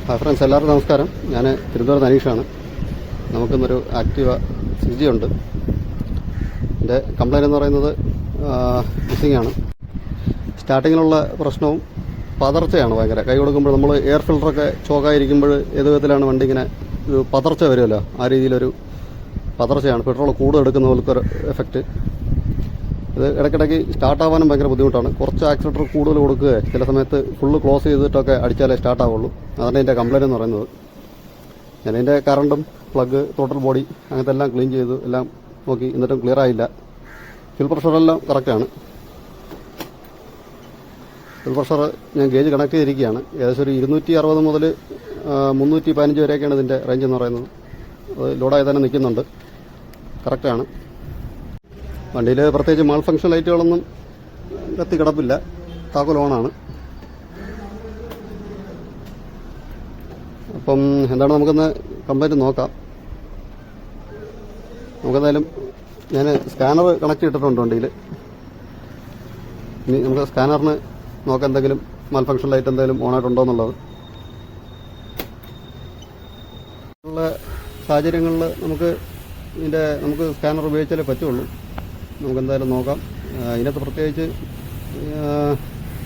Friends, എല്ലാവർക്കും നമസ്കാരം. ഞാൻ തിരുവനന്തപുരത്ത് അനീഷാണ്. നമുക്കിന്നൊരു ആക്റ്റീവ 6G ഉണ്ട്. എൻ്റെ കംപ്ലൈൻറ്റ് എന്ന് പറയുന്നത് മിസ്സിംഗ് ആണ്. സ്റ്റാർട്ടിങ്ങിലുള്ള പ്രശ്നവും പതർച്ചയാണ് ഭയങ്കര. കൈ കൊടുക്കുമ്പോൾ നമ്മൾ എയർ ഫിൽറ്ററൊക്കെ ചോക്കായിരിക്കുമ്പോൾ ഏത് വിധത്തിലാണ് വണ്ടി ഇങ്ങനെ ഒരു പതർച്ച വരുമല്ലോ, ആ രീതിയിലൊരു പതർച്ചയാണ്. പെട്രോൾ കൂടുതൽ എടുക്കുന്ന പോലത്തെ ഒരു എഫക്റ്റ്. ഇത് ഇടയ്ക്കിടയ്ക്ക് സ്റ്റാർട്ടാവാനും ഭയങ്കര ബുദ്ധിമുട്ടാണ്. കുറച്ച് ആക്സിലേറ്റർ കൂടുതൽ കൊടുക്കുക, ചില സമയത്ത് ഫുള്ള് ക്ലോസ് ചെയ്തിട്ടൊക്കെ അടിച്ചാലേ സ്റ്റാർട്ടാവുള്ളൂ. അതാണ് എൻ്റെ കംപ്ലൈൻറ്റ് എന്ന് പറയുന്നത്. ഞാനതിൻ്റെ കറണ്ടും പ്ലഗ് ടോട്ടൽ ബോഡി അങ്ങനത്തെ എല്ലാം ക്ലീൻ ചെയ്തു, എല്ലാം നോക്കി, എന്നിട്ടും ക്ലിയർ ആയില്ല. ഫ്യൂൽ പ്രഷറെല്ലാം കറക്റ്റാണ്. ഫ്യൂൽ പ്രഷർ ഞാൻ ഗേജ് കണക്ട് ചെയ്തിരിക്കുകയാണ്. ഏകദേശം ഒരു 260 മുതൽ 315 വരെയൊക്കെയാണ് ഇതിൻ്റെ റേഞ്ച് എന്ന് പറയുന്നത്. അത് ലോഡായി തന്നെ നിൽക്കുന്നുണ്ട്, കറക്റ്റാണ്. വണ്ടിയിൽ പ്രത്യേകിച്ച് മാൾ ഫംഗ്ഷൻ ലൈറ്റുകളൊന്നും കത്തി കിടപ്പില്ല, താക്കോൽ ഓണാണ്. അപ്പം എന്താണ്, നമുക്കൊന്ന് കംപ്ലൈൻറ്റ് നോക്കാം. നമുക്കെന്തായാലും ഞാൻ സ്കാനർ കണക്ട് ചെയ്തിട്ടുണ്ട് വണ്ടിയിൽ. ഇനി നമുക്ക് സ്കാനറിന് നോക്കാം എന്തെങ്കിലും മാൽ ഫംഗ്ഷൻ ലൈറ്റ് എന്തെങ്കിലും ഓണായിട്ടുണ്ടോ എന്നുള്ളത്. ഉള്ള സാഹചര്യങ്ങളിൽ നമുക്ക് സ്കാനർ ഉപയോഗിച്ചാലേ പറ്റുള്ളൂ. നമുക്കെന്തായാലും നോക്കാം. ഇതിനകത്ത് പ്രത്യേകിച്ച്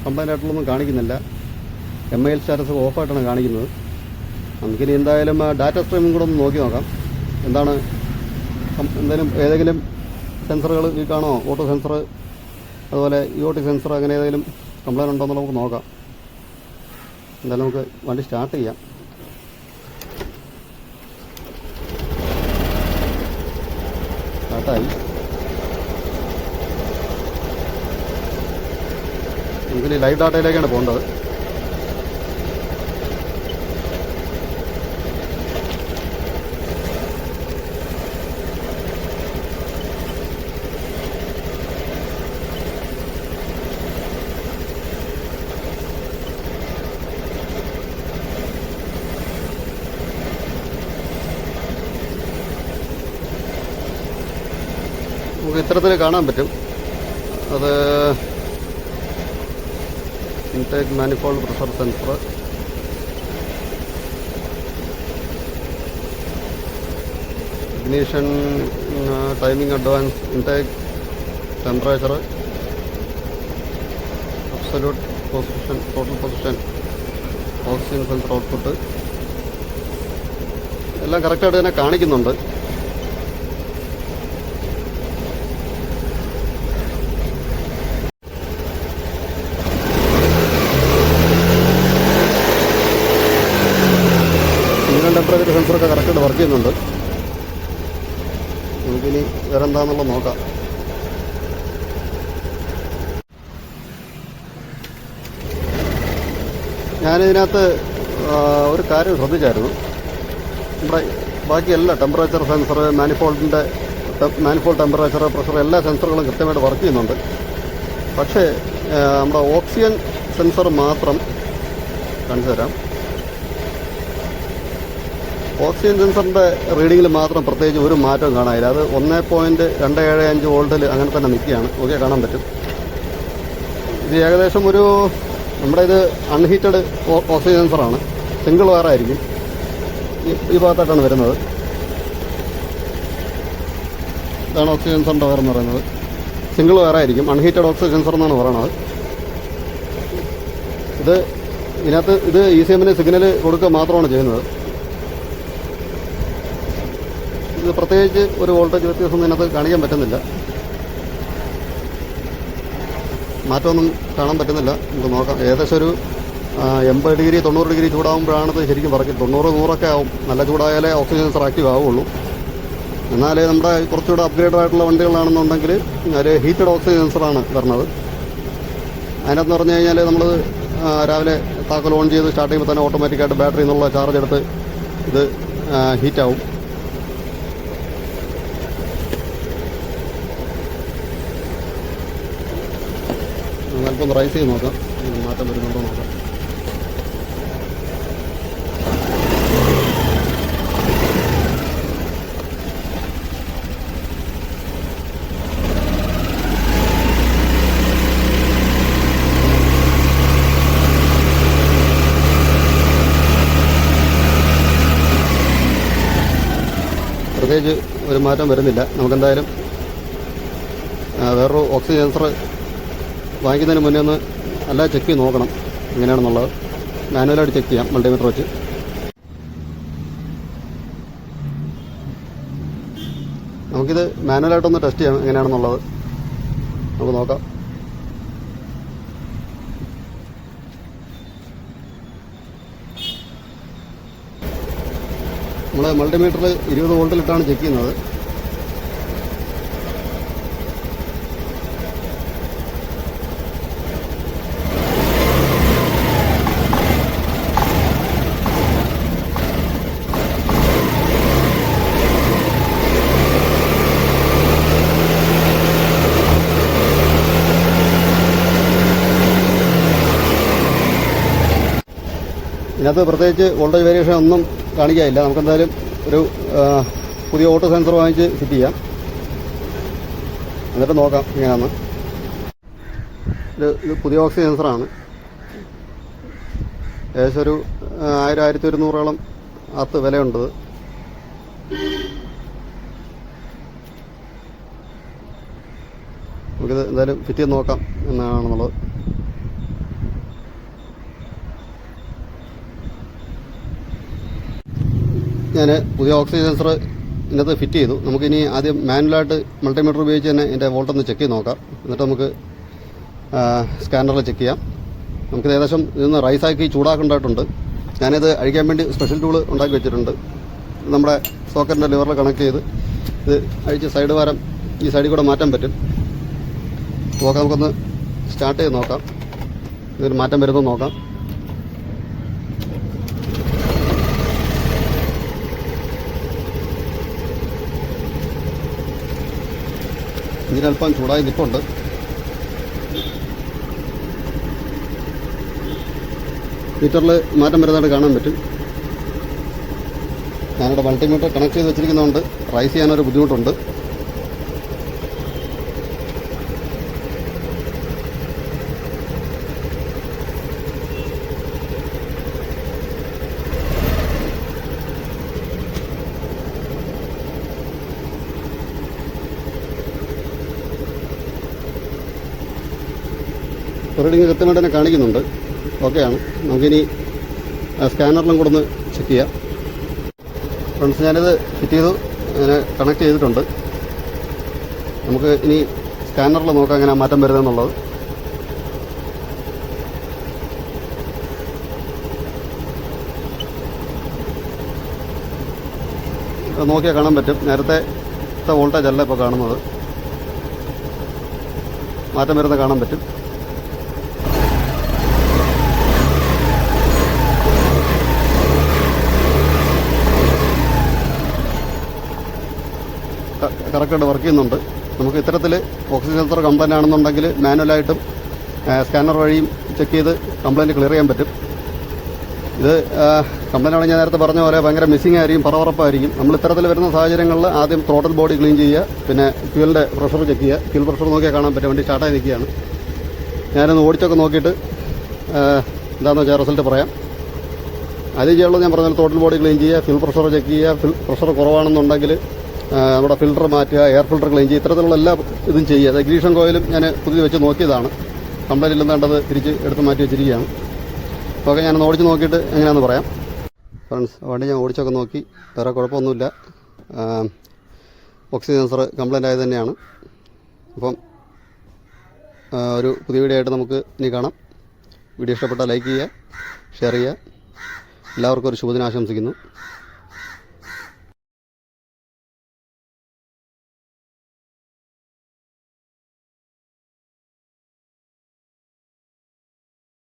കംപ്ലൈൻ്റ് ആയിട്ടുള്ളൊന്നും കാണിക്കുന്നില്ല. MIL സ്റ്റാറ്റസ് ഓഫായിട്ടാണ് കാണിക്കുന്നത്. നമുക്കിനി എന്തായാലും ഡാറ്റ സ്ട്രീമും കൂടെ ഒന്ന് നോക്കി നോക്കാം. എന്താണ്, ഏതെങ്കിലും സെൻസറുകൾ വീക്കാണോ, ഓട്ടോ സെൻസർ അതുപോലെ EOT സെൻസർ, അങ്ങനെ ഏതെങ്കിലും കംപ്ലൈൻറ്റ് ഉണ്ടോ എന്ന് നമുക്ക് നോക്കാം. എന്തായാലും നമുക്ക് വണ്ടി സ്റ്റാർട്ട് ചെയ്യാം. സ്റ്റാർട്ടായി. നമുക്കിനി ലൈവ് ഡാറ്റയിലേക്കാണ് പോകേണ്ടത്. നമുക്ക് ഇത്തരത്തിൽ കാണാൻ പറ്റും. അത് intake manifold pressure sensor, ignition timing advance, intake temperature, absolute position, total position, oxygen sensor output എല്ലാം കറക്റ്റായിട്ട് തന്നെ കാണിക്കുന്നുണ്ട്. ടെമ്പറേച്ചർ സെൻസറൊക്കെ കറക്റ്റായിട്ട് വർക്ക് ചെയ്യുന്നുണ്ട്. നമുക്കിനി വേറെ എന്താണെന്നുള്ളത് നോക്കാം. ഞാനിതിനകത്ത് ഒരു കാര്യം ശ്രദ്ധിച്ചായിരുന്നു. നമ്മുടെ ബാക്കി എല്ലാ temperature sensor, manifold temperature, pressure, എല്ലാ സെൻസറുകളും കൃത്യമായിട്ട് വർക്ക് ചെയ്യുന്നുണ്ട്. പക്ഷേ നമ്മുടെ ഓക്സിജൻ സെൻസർ മാത്രം കാണിച്ചു തരാം. ഓക്സിജൻ സെൻസറിൻ്റെ റീഡിങ്ങിൽ മാത്രം പ്രത്യേകിച്ച് ഒരു മാറ്റവും കാണാനില്ല. അത് 1.275 വോൾട്ടിൽ അങ്ങനെ തന്നെ നിൽക്കുകയാണ്. ഓക്കെ, കാണാൻ പറ്റും. ഇത് ഏകദേശം നമ്മുടെ ഇത് അൺഹീറ്റഡ് ഓക്സിജൻ സെൻസറാണ്. സിംഗിൾ വയറായിരിക്കും. ഈ ഭാഗത്തായിട്ടാണ് വരുന്നത്. ഇതാണ് ഓക്സിജൻ സെൻസറിൻ്റെ വയർ എന്ന് പറയുന്നത്. സിംഗിൾ വയറായിരിക്കും, അൺഹീറ്റഡ് ഓക്സിജൻ സെൻസർ എന്നാണ് പറയുന്നത്. ഇത് ECM-ന് സിഗ്നൽ കൊടുക്കുക മാത്രമാണ് ചെയ്യുന്നത്. ഇത് പ്രത്യേകിച്ച് ഒരു വോൾട്ടേജ് വ്യത്യാസം ഇതിനകത്ത് കാണിക്കാൻ പറ്റുന്നില്ല. മാറ്റമൊന്നും കാണാൻ പറ്റുന്നില്ല. നമുക്ക് നോക്കാം. ഏകദേശം ഒരു 80 ഡിഗ്രി 90 ഡിഗ്രി ചൂടാകുമ്പോഴാണത് ശരിക്കും പറയും. 90 100 ആവും. നല്ല ചൂടായാലേ ഓക്സിജൻ സെൻസർ ആക്റ്റീവ് ആവുള്ളൂ. എന്നാലേ നമ്മുടെ കുറച്ചുകൂടെ അപ്ഗ്രേഡ് ആയിട്ടുള്ള വണ്ടികളാണെന്നുണ്ടെങ്കിൽ ഒരു ഹീറ്റഡ് ഓക്സിജൻ സെൻസറാണ് വരുന്നത്. അതിനകത്ത് പറഞ്ഞു കഴിഞ്ഞാൽ നമ്മൾ രാവിലെ താക്കോൽ ഓൺ ചെയ്ത് സ്റ്റാർട്ട് ചെയ്യുമ്പോൾ തന്നെ ഓട്ടോമാറ്റിക്കായിട്ട് ബാറ്ററി എന്നുള്ള ചാർജ് എടുത്ത് ഇത് ഹീറ്റാവും. അല്പം റൈസ് ചെയ്ത് നോക്കാം, മാറ്റം വരുന്നുണ്ടോ നോക്കാം. പ്രത്യേകിച്ച് ഒരു മാറ്റം വരുന്നില്ല. നമുക്കെന്തായാലും വേറൊരു ഓക്സിജൻ സെൻസർ വാങ്ങിക്കുന്നതിന് മുന്നേ ഒന്ന് എല്ലാം ചെക്ക് ചെയ്ത് നോക്കണം എങ്ങനെയാണെന്നുള്ളത്. മാനുവലായിട്ട് ചെക്ക് ചെയ്യാം മൾട്ടിമീറ്റർ വെച്ച്. നമുക്കിത് മാനുവലായിട്ടൊന്ന് ടെസ്റ്റ് ചെയ്യാം എങ്ങനെയാണെന്നുള്ളത്. നമുക്ക് നോക്കാം. നമ്മൾ മൾട്ടിമീറ്ററിൽ 20 വോൾട്ടിലിട്ടാണ് ചെക്ക് ചെയ്യുന്നത്. ഇതിനകത്ത് പ്രത്യേകിച്ച് വോൾട്ടേജ് വേരിയേഷൻ ഒന്നും കാണിക്കാനില്ല. നമുക്കെന്തായാലും ഒരു പുതിയ ഓട്ടോ സെൻസർ വാങ്ങിച്ച് ഫിറ്റ് ചെയ്യാം, എന്നിട്ട് നോക്കാം എങ്ങനെയാണെന്ന്. ഇത് പുതിയ ഓക്സിജൻ സെൻസറാണ്. ഏകദേശം ഒരു 1000-1100 അകത്ത് വിലയുണ്ട്. നമുക്കിത് എന്തായാലും ഫിറ്റ് ചെയ്ത് നോക്കാം എന്നാണെന്നുള്ളത്. ഞാൻ പുതിയ ഓക്സിജൻ സെൻസർ ഇതിനകത്ത് ഫിറ്റ് ചെയ്തു. നമുക്കിനി ആദ്യം മാനുവലായിട്ട് മൾട്ടിമീറ്റർ ഉപയോഗിച്ച് തന്നെ ഇതിൻ്റെ വോൾട്ടൊന്ന് ചെക്ക് ചെയ്ത് നോക്കാം. എന്നിട്ട് നമുക്ക് സ്കാനറിൽ ചെക്ക് ചെയ്യാം. നമുക്കിത് ഏകദേശം ഇതൊന്ന് റൈസാക്കി ചൂടാക്കേണ്ടതായിട്ടുണ്ട്. ഞാനിത് അഴിക്കാൻ വേണ്ടി സ്പെഷ്യൽ ടൂൾ ഉണ്ടാക്കി വെച്ചിട്ടുണ്ട്. നമ്മുടെ സോക്കറ്റിൻ്റെ ലിവറിൽ കണക്ട് ചെയ്ത് ഇത് അഴിച്ച് സൈഡ് വാരം ഈ സൈഡിൽ കൂടെ മാറ്റാൻ പറ്റും. നോക്കാം, നമുക്കൊന്ന് സ്റ്റാർട്ട് ചെയ്ത് നോക്കാം. ഇതിൽ മാറ്റം വരുന്നത് നോക്കാം. ഇതിനൽപ്പം ചൂടായി നിൽപ്പുണ്ട്. മീറ്ററിൽ മാറ്റം വരുന്നതായിട്ട് കാണാൻ പറ്റും. ഞാനിവിടെ മൾട്ടിമീറ്റർ കണക്ട് ചെയ്ത് വെച്ചിരിക്കുന്നതുകൊണ്ട് റൈസ് ചെയ്യാനൊരു ബുദ്ധിമുട്ടുണ്ട്. റീഡിങ് കൃത്യമായിട്ട് തന്നെ കാണിക്കുന്നുണ്ട്. ഓക്കെയാണ്. നമുക്കിനി സ്കാനറിലും കൂടെ ഒന്ന് ചെക്ക് ചെയ്യാം. ഫ്രണ്ട്സ്, ഞാനിത് ഫിറ്റ് ചെയ്തു, അങ്ങനെ കണക്ട് ചെയ്തിട്ടുണ്ട്. നമുക്ക് ഇനി സ്കാനറിൽ നോക്കാം എങ്ങനെ മാറ്റം വരുന്നതെന്നുള്ളത്. നോക്കിയാൽ കാണാൻ പറ്റും. നേരത്തെ വോൾട്ടേജ് അല്ല ഇപ്പോൾ കാണുന്നത്. മാറ്റം വരുന്നത് കാണാൻ പറ്റും. കറക്റ്റായിട്ട് വർക്ക് ചെയ്യുന്നുണ്ട്. നമുക്ക് ഇത്തരത്തിൽ ഓക്സിജൻ സെൻസർ കംപ്ലൈൻ്റ് ആണെന്നുണ്ടെങ്കിൽ മാനുവലായിട്ടും സ്കാനർ വഴിയും ചെക്ക് ചെയ്ത് കംപ്ലൈൻറ്റ് ക്ലിയർ ചെയ്യാൻ പറ്റും. ഇത് കംപ്ലൈൻ്റ് ആണെങ്കിൽ ഞാൻ നേരത്തെ പറഞ്ഞ പോലെ ഭയങ്കര മിസ്സിംഗ് ആയിരിക്കും, പറവറപ്പായിരിക്കും. നമ്മൾ ഇത്തരത്തിൽ വരുന്ന സാഹചര്യങ്ങളിൽ ആദ്യം ത്രോട്ടൽ ബോഡി ക്ലീൻ ചെയ്യുക, പിന്നെ ഫ്യൂലിൻ്റെ പ്രഷർ ചെക്ക് ചെയ്യുക. ഫ്യൂൽ പ്രഷർ നോക്കിയാൽ കാണാൻ പറ്റും വണ്ടി സ്റ്റാർട്ടായി നിൽക്കുകയാണ്. ഞാനൊന്ന് ഓടിച്ചൊക്കെ നോക്കിയിട്ട് എന്താണെന്ന് വെച്ചാൽ റിസൾട്ട് പറയാം. അത് ചെയ്യാനുള്ളത് ഞാൻ പറഞ്ഞാൽ ത്രോട്ടൽ ബോഡി ക്ലീൻ ചെയ്യുക, ഫ്യൂൽ പ്രഷർ ചെക്ക് ചെയ്യുക. പ്രഷർ കുറവാണെന്നുണ്ടെങ്കിൽ നമ്മുടെ ഫിൽറ്റർ മാറ്റുക, എയർ ഫിൽറ്റർ ക്ലീൻ ചെയ്യുക. ഇത്തരത്തിലുള്ള എല്ലാ ഇതും ചെയ്യുക. ഇഗ്നീഷൻ കോയിലും ഞാൻ പുതിയ വെച്ച് നോക്കിയതാണ്. കംപ്ലൈൻറ്റ് ഇല്ലെന്നേണ്ടത് തിരിച്ച് എടുത്ത് മാറ്റി വെച്ചിരിക്കുകയാണ്. ഓക്കെ, ഞാനൊന്ന് ഓടിച്ച് നോക്കിയിട്ട് എങ്ങനെയാണെന്ന് പറയാം. ഫ്രണ്ട്സ്, വണ്ടി ഞാൻ ഓടിച്ചൊക്കെ നോക്കി, വേറെ കുഴപ്പമൊന്നുമില്ല. ഓക്സിജൻ സെൻസർ കംപ്ലൈൻ്റ് ആയത് തന്നെയാണ്. അപ്പം ഒരു പുതിയ വീഡിയോ ആയിട്ട് നമുക്ക് ഇനി കാണാം. വീഡിയോ ഇഷ്ടപ്പെട്ടാൽ ലൈക്ക് ചെയ്യുക, ഷെയർ ചെയ്യുക. എല്ലാവർക്കും ഒരു ശുഭദിനം ആശംസിക്കുന്നു.